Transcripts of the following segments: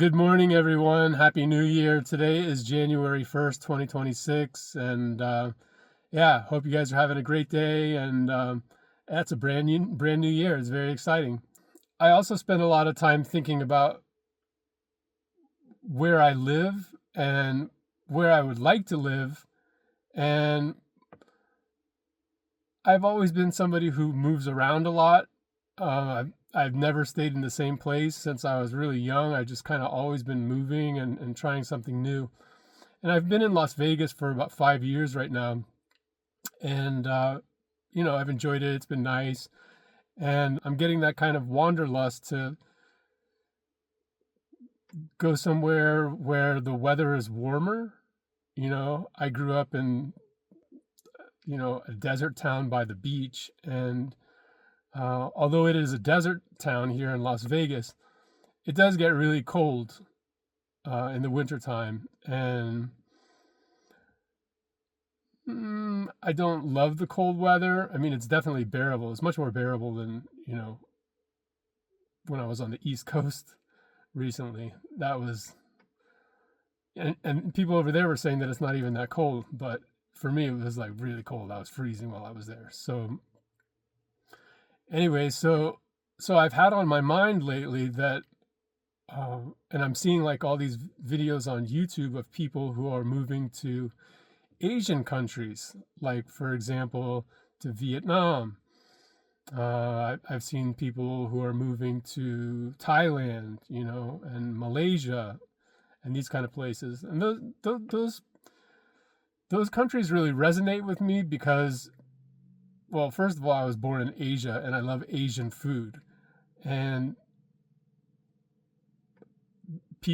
Good morning, everyone. Happy New Year. Today is January 1st, 2026. And hope you guys are having a great day. And it's a brand new year. It's very exciting. I also spend a lot of time thinking about where I live and where I would like to live. And I've always been somebody who moves around a lot. I've never stayed in the same place since I was really young. I just kind of always been moving and trying something new. And I've been in Las Vegas for about 5 years right now. And I've enjoyed it. It's been nice. And I'm getting that kind of wanderlust to go somewhere where the weather is warmer. I grew up in, a desert town by the beach. And although it is a desert town here in Las Vegas, it does get really cold in the wintertime. And I don't love the cold weather. I mean, it's definitely bearable. It's much more bearable than, when I was on the East Coast recently. That was, and people over there were saying that it's not even that cold, but for me, it was like really cold. I was freezing while I was there. So, anyway, so I've had on my mind lately that, and I'm seeing like all these videos on YouTube of people who are moving to Asian countries, like for example, to Vietnam. I've seen people who are moving to Thailand, and Malaysia, and these kind of places. And those countries really resonate with me because, well, first of all, I was born in Asia, and I love Asian food, and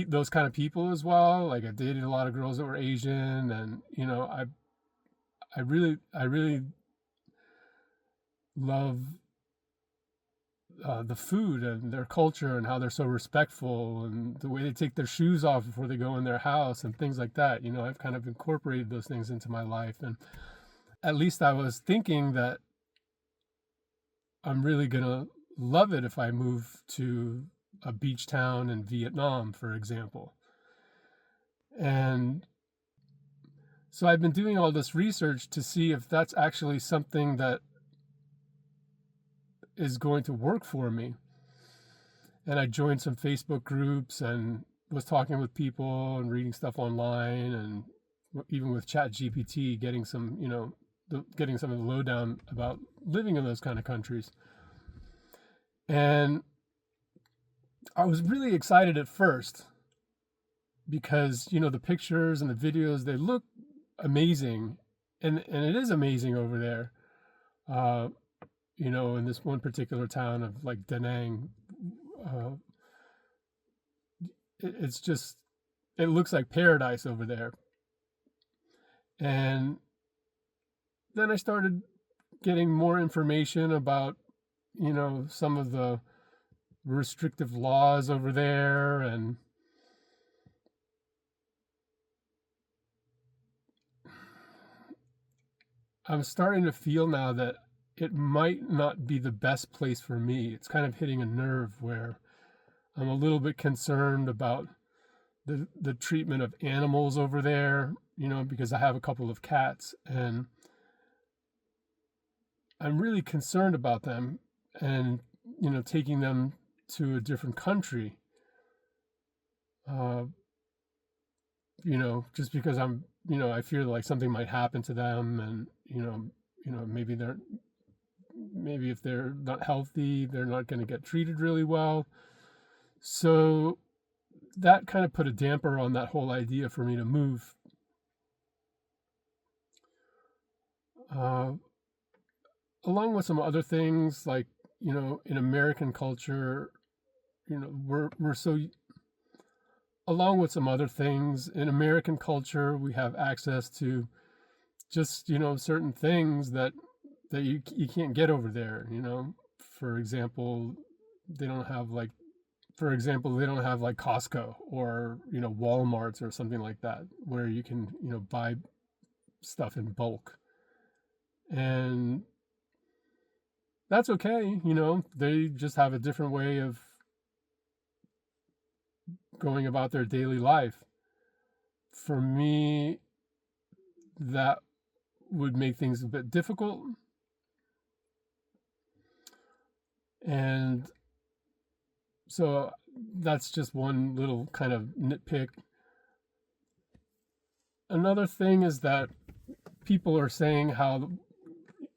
those kind of people as well. Like I dated a lot of girls that were Asian, and I really love the food and their culture and how they're so respectful and the way they take their shoes off before they go in their house and things like that. I've kind of incorporated those things into my life, and at least I was thinking that I'm really gonna love it if I move to a beach town in Vietnam, for example. And so I've been doing all this research to see if that's actually something that is going to work for me. And I joined some Facebook groups and was talking with people and reading stuff online, and even with ChatGPT, getting some, getting some of the lowdown about living in those kind of countries. And I was really excited at first because, the pictures and the videos, they look amazing. And it is amazing over there. Uh, in this one particular town of like Da Nang, uh, it's just, it looks like paradise over there. And then I started getting more information about, some of the restrictive laws over there. And I'm starting to feel now that it might not be the best place for me. It's kind of hitting a nerve where I'm a little bit concerned about the treatment of animals over there, because I have a couple of cats, and I'm really concerned about them, and, taking them to a different country, uh, just because I fear like something might happen to them, and, maybe if they're not healthy, they're not going to get treated really well. So that kind of put a damper on that whole idea for me to move. Uh, Along with some other things, like, in American culture, we're so, along with some other things in American culture, we have access to just, certain things that you can't get over there. For example, they don't have like for example, they don't have like Costco or, Walmarts or something like that where you can, buy stuff in bulk. And that's okay. They just have a different way of going about their daily life. For me, that would make things a bit difficult. And so that's just one little kind of nitpick. Another thing is that people are saying how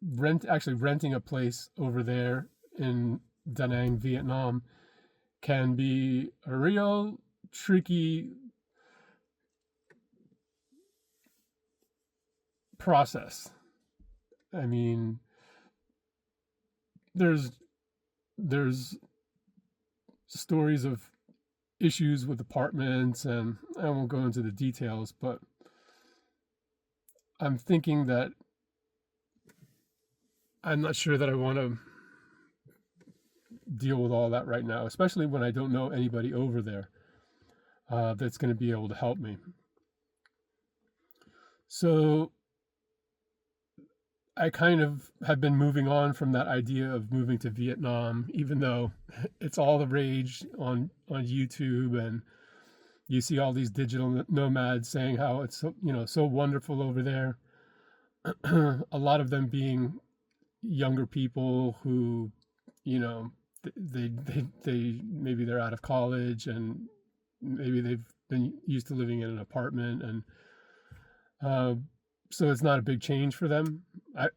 renting a place over there in Da Nang, Vietnam, can be a real tricky process. I mean, there's there's stories of issues with apartments, and I won't go into the details, but I'm thinking that I'm not sure that I want to deal with all that right now, especially when I don't know anybody over there that's going to be able to help me. So I kind of have been moving on from that idea of moving to Vietnam, even though it's all the rage on YouTube, and you see all these digital nomads saying how it's so, so wonderful over there. A lot of them being younger people who, you know, they maybe they're out of college, and maybe they've been used to living in an apartment, and so it's not a big change for them.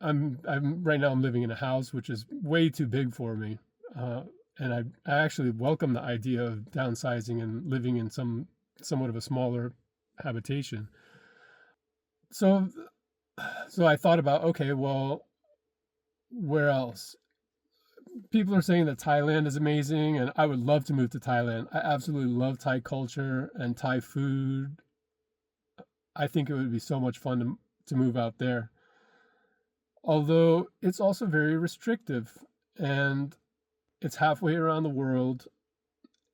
I'm right now I'm living in a house which is way too big for me, and I actually welcome the idea of downsizing and living in somewhat of a smaller habitation. So I thought about, okay, well, where else? People are saying that Thailand is amazing, and I would love to move to Thailand. I absolutely love Thai culture and Thai food. I think it would be so much fun to move out there. Although it's also very restrictive, and it's halfway around the world.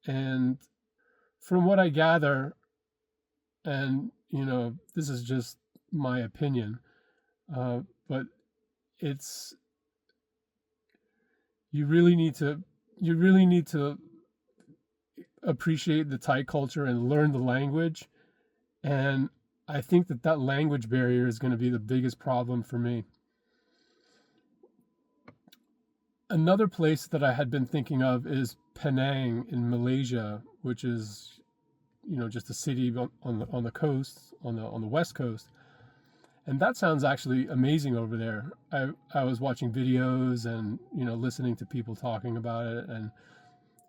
And from what I gather, and this is just my opinion, but it's you really need to appreciate the Thai culture and learn the language. And I think that language barrier is going to be the biggest problem for me. Another place that I had been thinking of is Penang in Malaysia, which is, just a city on the coast, on the west coast. And that sounds actually amazing over there. I was watching videos and listening to people talking about it, and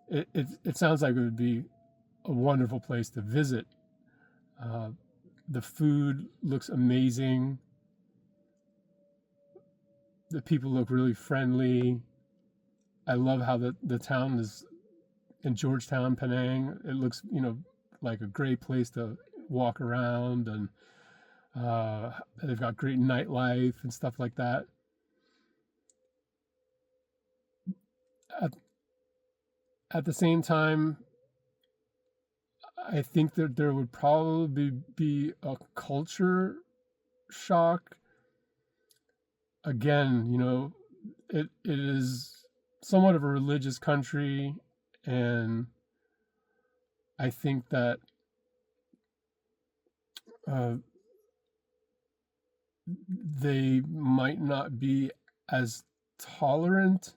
it sounds like it would be a wonderful place to visit. The food looks amazing. The people look really friendly. I love how the town is in Georgetown, Penang. It looks, like a great place to walk around, and they've got great nightlife and stuff like that. At the same time, I think that there would probably be a culture shock. Again, it is somewhat of a religious country, and I think that they might not be as tolerant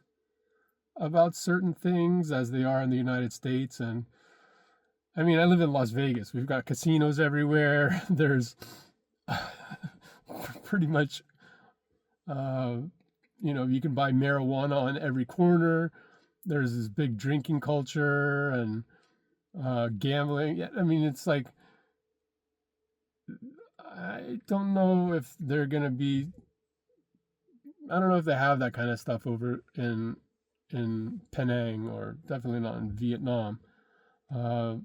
about certain things as they are in the United States. And I mean, I live in Las Vegas. We've got casinos everywhere. There's pretty much, you can buy marijuana on every corner. There's this big drinking culture and gambling. Yeah, I mean, it's like, I don't know if they're going to be, I don't know if they have that kind of stuff over in Penang, or definitely not in Vietnam. And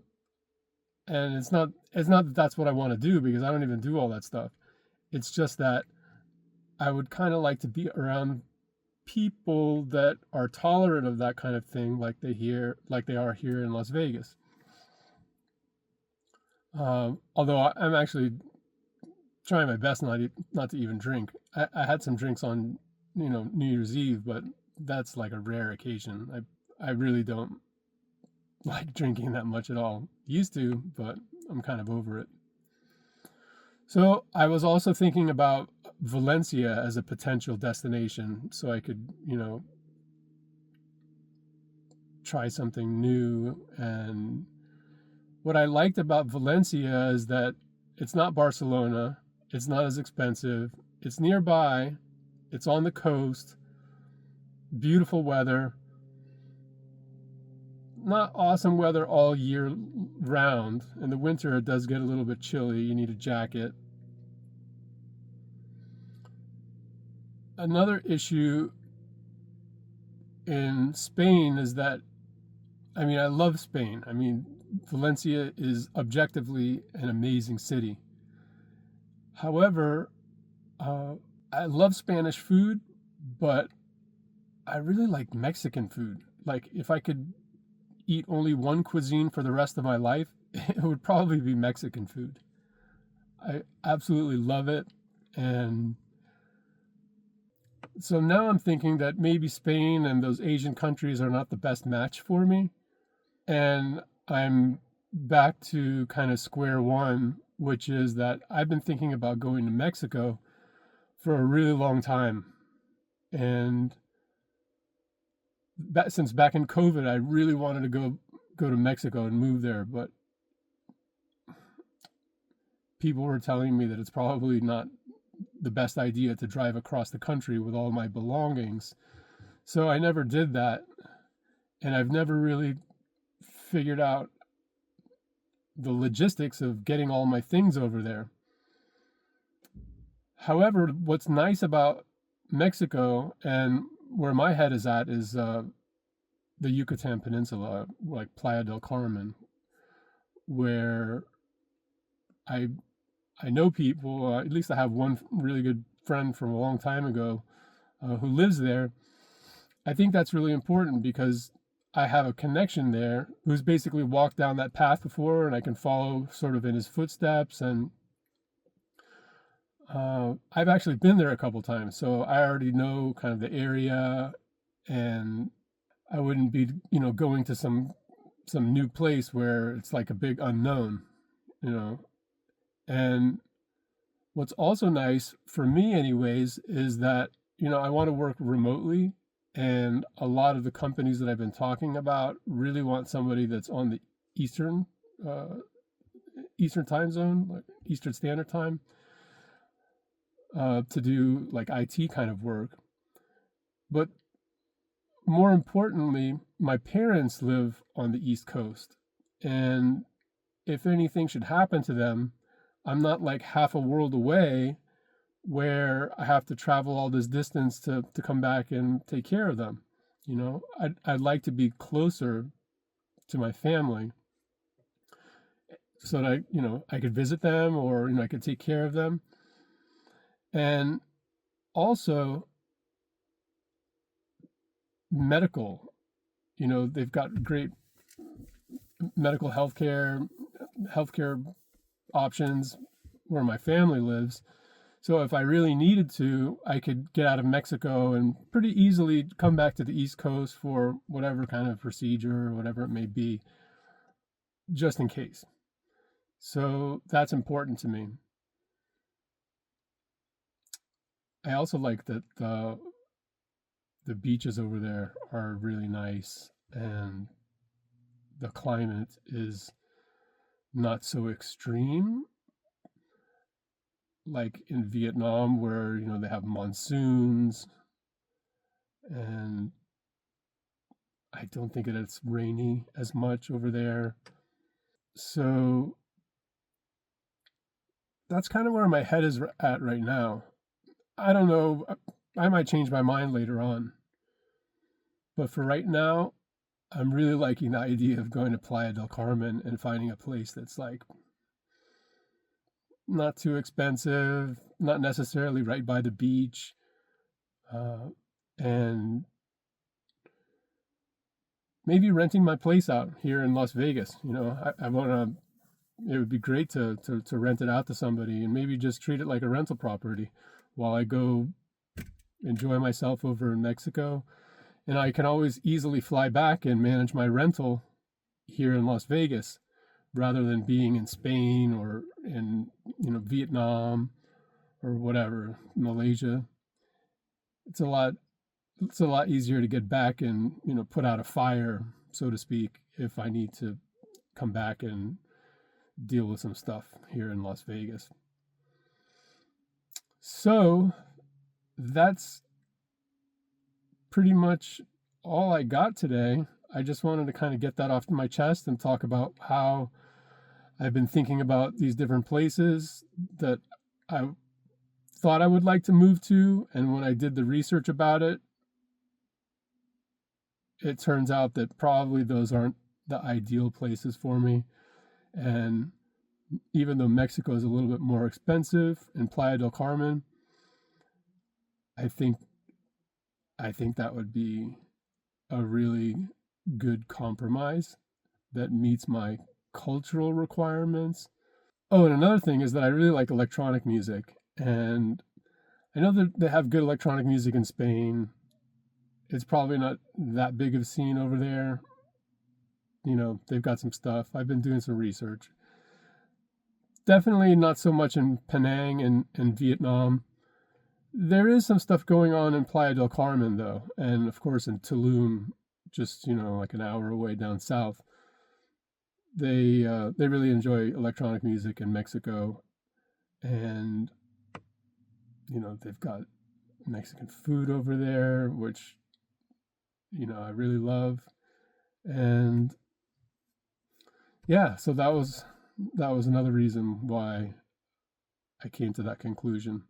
it's not that that's what I want to do, because I don't even do all that stuff. It's just that I would kind of like to be around people that are tolerant of that kind of thing, like they are here in Las Vegas. Although I'm actually trying my best not to even drink. I had some drinks on New Year's Eve, but that's like a rare occasion. I really don't like drinking that much at all. Used to, but I'm kind of over it. So I was also thinking about Valencia as a potential destination so I could, try something new. And what I liked about Valencia is that it's not Barcelona, it's not as expensive, it's nearby, it's on the coast, beautiful weather, not awesome weather all year round. In the winter, it does get a little bit chilly, you need a jacket. Another issue in Spain is that, I love Spain. Valencia is objectively an amazing city. However, I love Spanish food, but I really like Mexican food. Like, if I could eat only one cuisine for the rest of my life, it would probably be Mexican food. I absolutely love it. And so now I'm thinking that maybe Spain and those Asian countries are not the best match for me. And I'm back to kind of square one, which is that I've been thinking about going to Mexico for a really long time. And since back in COVID, I really wanted to go to Mexico and move there, but people were telling me that it's probably not the best idea to drive across the country with all my belongings. So I never did that. And I've never really figured out the logistics of getting all my things over there. However, what's nice about Mexico and where my head is at is the Yucatan Peninsula, like Playa del Carmen, where I know people. At least I have one really good friend from a long time ago who lives there. I think that's really important because I have a connection there who's basically walked down that path before, and I can follow sort of in his footsteps. And I've actually been there a couple times, so I already know kind of the area, and I wouldn't be, going to some new place where it's like a big unknown, you know. And what's also nice for me, anyways, is that I want to work remotely, and a lot of the companies that I've been talking about really want somebody that's on the Eastern time zone, like Eastern Standard Time, to do like IT kind of work. But more importantly, my parents live on the East Coast, and if anything should happen to them, I'm not like half a world away where I have to travel all this distance to come back and take care of them. I'd like to be closer to my family so that I could visit them, or I could take care of them. And also medical, they've got great medical healthcare options where my family lives. So if I really needed to, I could get out of Mexico and pretty easily come back to the East Coast for whatever kind of procedure or whatever it may be, just in case. So that's important to me. I also like that the beaches over there are really nice, and the climate is not so extreme like in Vietnam, where they have monsoons, and I don't think it's rainy as much over there. So that's kind of where my head is at right now. I don't know, I might change my mind later on, but for right now, I'm really liking the idea of going to Playa del Carmen and finding a place that's like not too expensive, not necessarily right by the beach, and maybe renting my place out here in Las Vegas. I want to. It would be great to rent it out to somebody and maybe just treat it like a rental property while I go enjoy myself over in Mexico. And I can always easily fly back and manage my rental here in Las Vegas rather than being in Spain or in, Vietnam or whatever, Malaysia. It's a lot easier to get back and, put out a fire, so to speak, if I need to come back and deal with some stuff here in Las Vegas. So that's pretty much all I got today. I just wanted to kind of get that off my chest and talk about how I've been thinking about these different places that I thought I would like to move to. And when I did the research about it, it turns out that probably those aren't the ideal places for me. And even though Mexico is a little bit more expensive in Playa del Carmen, I think that would be a really good compromise that meets my cultural requirements. Oh, and another thing is that I really like electronic music, and I know that they have good electronic music in Spain. It's probably not that big of a scene over there. They've got some stuff. I've been doing some research. Definitely not so much in Penang and Vietnam. There is some stuff going on in Playa del Carmen, though, and of course in Tulum, just like an hour away down south. They really enjoy electronic music in Mexico, and they've got Mexican food over there, which I really love, and yeah, so that was another reason why I came to that conclusion.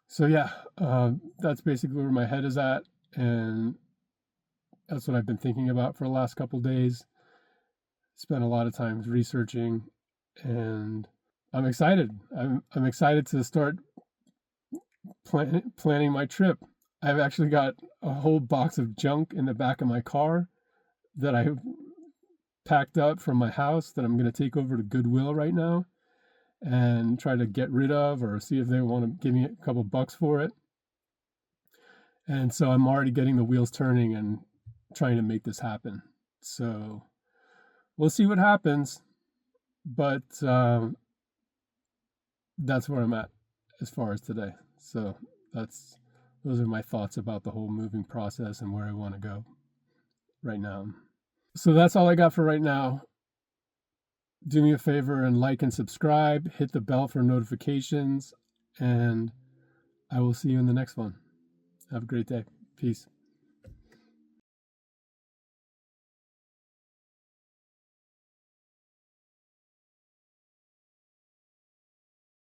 So yeah, that's basically where my head is at, and that's what I've been thinking about for the last couple of days. Spent a lot of time researching, and I'm excited. I'm excited to start planning my trip. I've actually got a whole box of junk in the back of my car that I packed up from my house that I'm going to take over to Goodwill right now and try to get rid of, or see if they want to give me a couple bucks for it. And so I'm already getting the wheels turning and trying to make this happen. So we'll see what happens, but that's where I'm at as far as today. So those are my thoughts about the whole moving process and where I want to go right now. So that's all I got for right now. Do me a favor and like and subscribe, hit the bell for notifications, and I will see you in the next one. Have a great day. Peace.